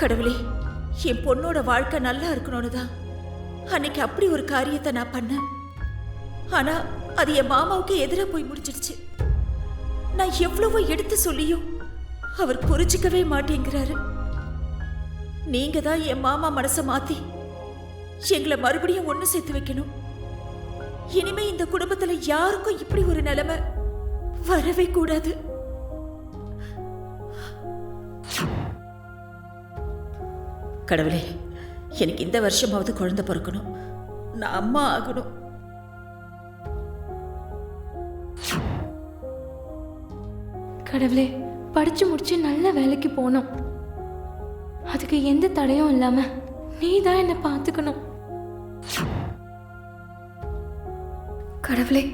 கடவுளே, என் பொண்ணோட வாழ்க்கை நல்லா இருக்கணும்னு தான் அன்னைக்கு அப்படி ஒரு காரியத்தை நான் பண்ணேன். ஆனா அது என் மாமாவுக்கு எதிராக போய் முடிச்சிடுச்சு. நான் எவ்வளவோ எடுத்து சொல்லியும் அவர் புரிஞ்சிக்கவே மாட்டேங்கிறாரு. நீங்க தான் என் மாமா மனசை மாத்தி எங்களை மறுபடியும் ஒண்ணு சேர்த்து வைக்கணும். இனிமே இந்த குடும்பத்துல யாருக்கும் இப்படி ஒரு நிலைமை வரவே கூடாது. கடவுளே, எனக்கு இந்த வருஷமாவது குழந்தை பிறக்கணும், நான் அம்மா ஆகணும். கடவுளே, படிச்சு முடிச்சு நல்ல வேலைக்கு போகணும். அதுக்கு எந்த தடையும் இல்லாம நீ தான் என்னை பார்த்துக்கணும். கடவுளே,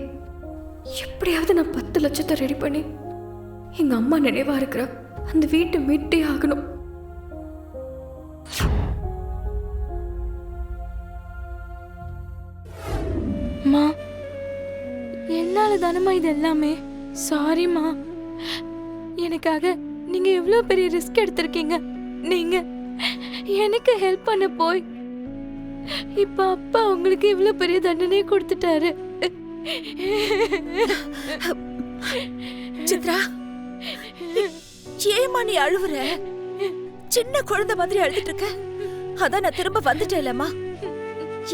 எப்படியாவது நான் 10 லட்சத்தை ரெடி பண்ணி எங்க அம்மா நினைவா இருக்கிற அந்த வீட்டை மீட்டே ஆகணும். மா, என்னால தானம்மா இது எல்லாமே. சாரிம்மா. எனக்காக நீங்க எவ்வளவு பெரிய ரிஸ்க் எடுத்திருக்கீங்க. நீங்க எனக்கு ஹெல்ப் பண்ண போய் இப்ப அப்பா உங்களுக்கு இவ்வளவு பெரிய தண்டனை கொடுத்துட்டாரு. சித்ரா, ஏமா நீ அழுவுற? சின்ன குழந்தை மாதிரி அழுதுட்டு இருக்க. அதான் நான் திரும்ப வந்துட்டேன்லம்மா.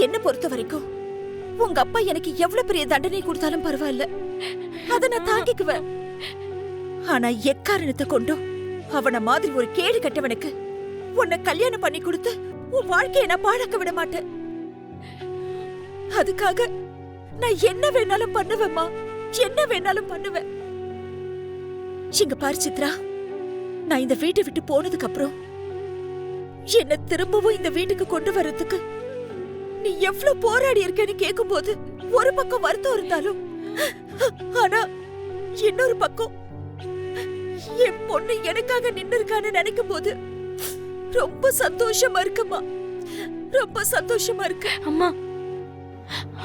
என்ன பொறுத்த வரைக்கும் உங்க அப்பா எனக்கு எவ்வளவு பெரிய தண்டனை கொடுத்தாலும் பரவாயில்ல, அத நான் தாங்கிக்குவேன். ஆனா எக்காரணத்தை கொண்டும் அவன மாதிரி ஒரு கேடு கட்டவனுக்கு உன்னை கல்யாணம் பண்ணி கொடுத்து உன் வாழ்க்கையை நான் பாழாக்க விட மாட்டேன். அதுக்காக நான் என்ன வேணாலும் பண்ணுவேம்மா, என்ன வேணாலும் பண்ணுவேன். இங்க பாரு சித்ரா, நான் இந்த வீட்டை விட்டு போனதுக்கு அப்புறம் என்ன திரும்பவும் இந்த வீட்டுக்கு கொண்டு வர்றதுக்கு நீ எவ்வளவு போராடி இருக்கேன்னு கேட்கும் போது ஒரு பக்கம் வருத்தம் இருந்தாலும், ஆனா இன்னொரு பக்கம் என் பொண்ணு எனக்காக நின்று இருக்கான்னு நினைக்கும் போது ரொம்ப சந்தோஷமா இருக்குமா, ரொம்ப சந்தோஷமா இருக்கு. அம்மா,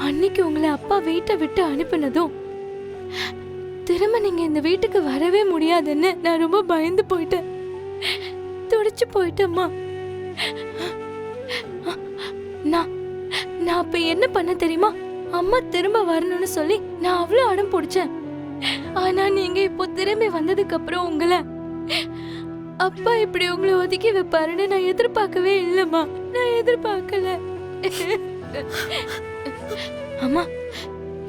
அன்னைக்கு உங்களை அப்பா வீட்டை விட்டு அனுப்பினதும் திரும்ப நீங்க இந்த வீட்டுக்கு வரவே முடியாதுன்னு நான் ரொம்ப பயந்து போயிட்டேன், துடிச்சு போயிட்டேம்மா. நான் அப்ப என்ன பண்ண தெரியுமா? அம்மா திரும்ப வரணும்னு சொல்லி நான் அவ்வளவு அடம் பிடிச்சேன். ஆனா நீங்க இப்போ திரும்பி வந்ததுக்கு அப்புறம் உங்களை அப்பா இப்படி உங்களை ஒதுக்கி வைப்பாருன்னு நான் எதிர்பார்க்கவே இல்லம்மா, நான் எதிர்பார்க்கல. அம்மா,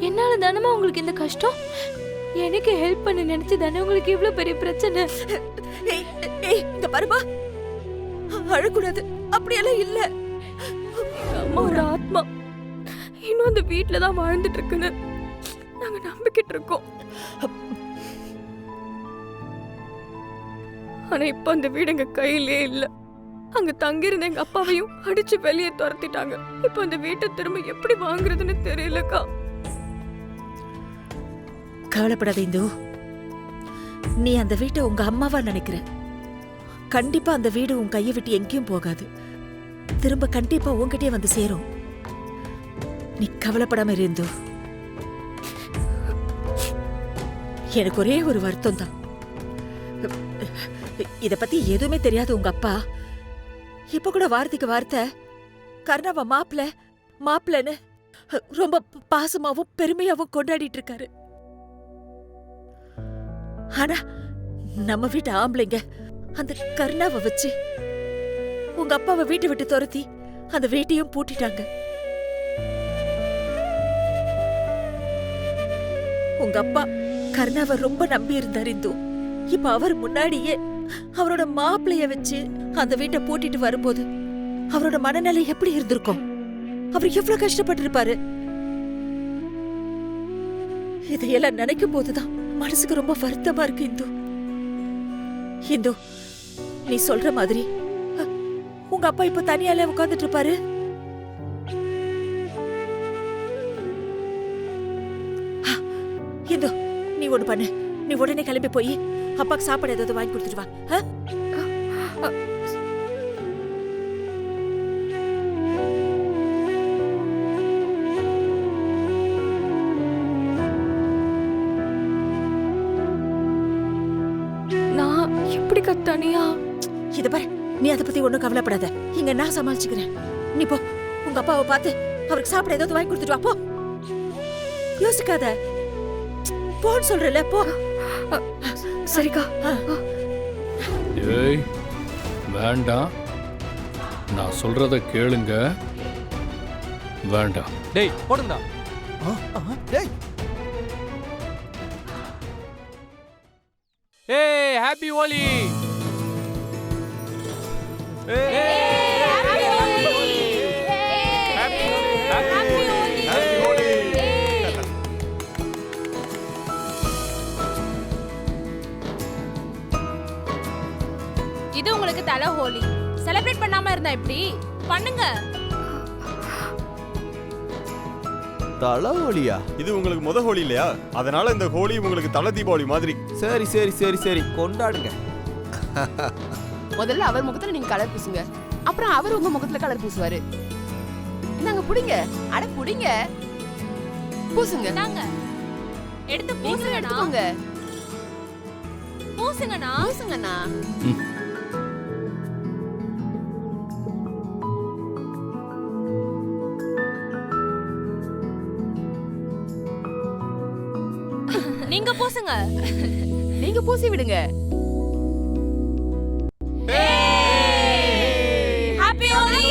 என்னால தானமா உங்களுக்கு இந்த கஷ்டம்? எனக்கு ஹெல்ப் பண்ண நினைச்சு தானே உங்களுக்கு இவ்வளவு பெரிய பிரச்சனை. இங்க பாருமா, அழக்கூடாது, அப்படியெல்லாம் இல்ல. அம்மா ஒரு ஆத்மா இன்னும் அந்த வீட்டுல தான் வாழ்ந்துட்டு இருக்குன்னு நாங்க நம்பிக்கிட்டு இருக்கோம். ஆனா இப்ப அந்த வீடு எங்க கையிலே இல்ல. அங்க தங்கியிருந்த எங்க அப்பாவையும் அடிச்சு வெளியே துரத்திட்டாங்க. இப்ப அந்த வீட்டை திரும்ப எப்படி வாங்குறதுன்னு தெரியலக்கா. கவலைப்படாத இந்து, நீ அந்த வீட்டை உங்க அம்மாவா நினைக்கிற. கண்டிப்பா அந்த வீடு உன் கையை விட்டு எங்கேயும் போகாது, திரும்ப கண்டிப்பா உன்கிட்டயே வந்து சேரும். நீ கவலைப்படாம இருந்து. எனக்கு ஒரே ஒரு வருத்தம் தான், இத பத்தி எதுவுமே தெரியாது உங்க அப்பா இப்ப கூட வார்த்தைக்கு வார்த்தை கர்ணாவ மாப்பிள்ளன்னு ரொம்ப பாசமாவும் பெருமையாவும் கொண்டாடிட்டு இருக்காரு. ஆனா நம்ம வீட்டு ஆம்பளைங்க அந்த கர்ணாவை வச்சு உங்க அப்பாவை வீட்டை விட்டு துரத்தி அந்த வீட்டையும் பூட்டிட்டாங்க. உங்க அப்பா கர்ணாவை ரொம்ப நம்பி இருந்தார் இந்து. இப்ப அவர் முன்னாடியே அவரோட மாப்பிளைய வச்சு அந்த வீட்டை பூட்டிட்டு வரும்போது அவரோட மனநிலை எப்படி இருந்திருக்கும்? அவர் எவ்வளவு கஷ்டப்பட்டு இருப்பாரு. இதையெல்லாம் நினைக்கும் போதுதான் மனசுக்கு ரொம்ப வருத்தமா இருக்கு இந்து. இந்து, நீ சொல்ற மாதிரி உங்க அப்பா இப்ப தனியால உட்கார்ந்துட்டு இருப்பாரு. இந்து, நீ ஒண்ணு பண்ணு, நீ உடனே கிளம்பி போய் அப்பாக்கு சாப்பாடு ஏதாவது வாங்கி கொடுத்துட்டு வா. நான் எப்படி தனியா? இத பாரு, நீ அதை பத்தி ஒண்ணும் கவலைப்படாத. இங்க நான் சமாளிச்சுக்கிறேன். நீ போ, உங்க அப்பாவை பார்த்து அவருக்கு சாப்பிட ஏதாவது வாங்கி கொடுத்துட்டு வா. போ, யோசிக்காத. போன்னு சொல்றல, போ. சரிக்கா. ஏய் வேண்டாம், நான் சொல்றத கேளுங்க. வேண்டாம். டேய் போடுங்கடா. டேய் ஏய் ஹாப்பி ஹோலி. இது உங்களுக்கு தலை ஹோலி. செலிப்ரேட் பண்ணாம இருந்தா எப்படி? பண்ணுங்க. தலைவலியா? இது உங்களுக்கு முத ஹோலி இல்லையா? அதனால இந்த ஹோலி உங்களுக்கு தலை தீபாவளி மாதிரி. சரி சரி சரி சரி கொண்டாடுங்க. முதல்ல அவர் முகத்துல நீங்க கலர் பூசுங்க, அப்புறம் அவர் உங்க முகத்துல கலர் பூசுவாரு. நாங்க புடிங்க, அட புடிங்க, பூசுங்க. நாங்க எடுத்து நீங்களும் பூசுங்கண்ணா. எடுத்துக்கோங்க. பூசுங்கண்ணா. பூசுங்கண்ணா. நீங்க பூசுங்க. நீங்க பூசி விடுங்க. ஹாப்பி ஹோலி.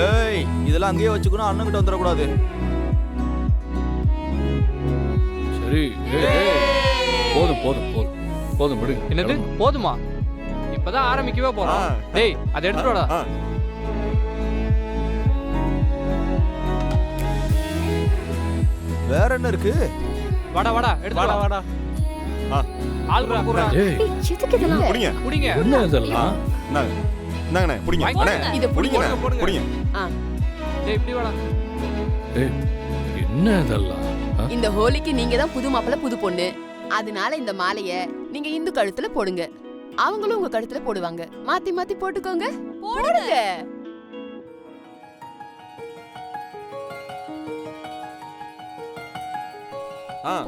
ஏய் இதெல்லாம் அங்கேயே வச்சுக்கணும், அண்ணன் கிட்ட வந்துட கூடாது. சரி. போதும் போதும் போதும் போதும் விடு. என்னது போதுமா? இப்பதான் ஆரம்பிக்கவே போறோம். டேய் அதை எடுத்துட்டு வாடா. வேற என்ன இருக்கு? வாடா வாடா எடுத்து வாடா வாடா. ஆள் கூடா. ஏய் எதுக்கு இதெல்லாம்? புடிங்க. புடிங்க. என்ன இதெல்லாம்? இந்தாங்கண்ணே, புடிங்க. வாங்கி அண்ணே, இத புடிங்க. புடிங்க, புடிங்க. டேய் இப்படி வாடா. ஏய் என்ன இதெல்லாம்? இந்த ஹோலிக்கு நீங்க தான் புது மாப்பிள்ளை புது பொண்ணு. அதனால இந்த மாலைய நீங்க இந்து கழுத்துல போடுங்க, அவங்களும் உங்க கழுத்துல போடுவாங்க. மாத்தி மாத்தி போட்டுக்கோங்க. போடுங்க.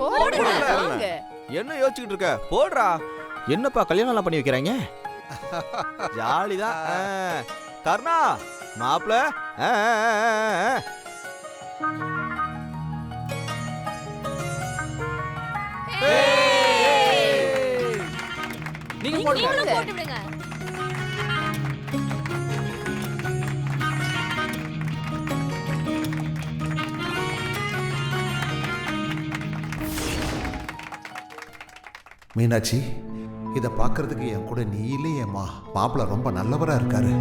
போடுங்க. வாங்க. என்ன யோசிச்சுக்கிட்டு இருக்க? போடுறா. என்னப்பா கல்யாணம் எல்லாம் பண்ணி வைக்கிறாங்க? ஜாலிதான். கர்ணா மாப்பிள. நீங்க போடுங்க. நீங்களும் போட்டு விடுங்க. மீனாட்சி, இதை பார்க்கறதுக்கு என் கூட நீ இல்லையேம்மா. மாப்பிள்ள ரொம்ப நல்லவரா இருக்காரு.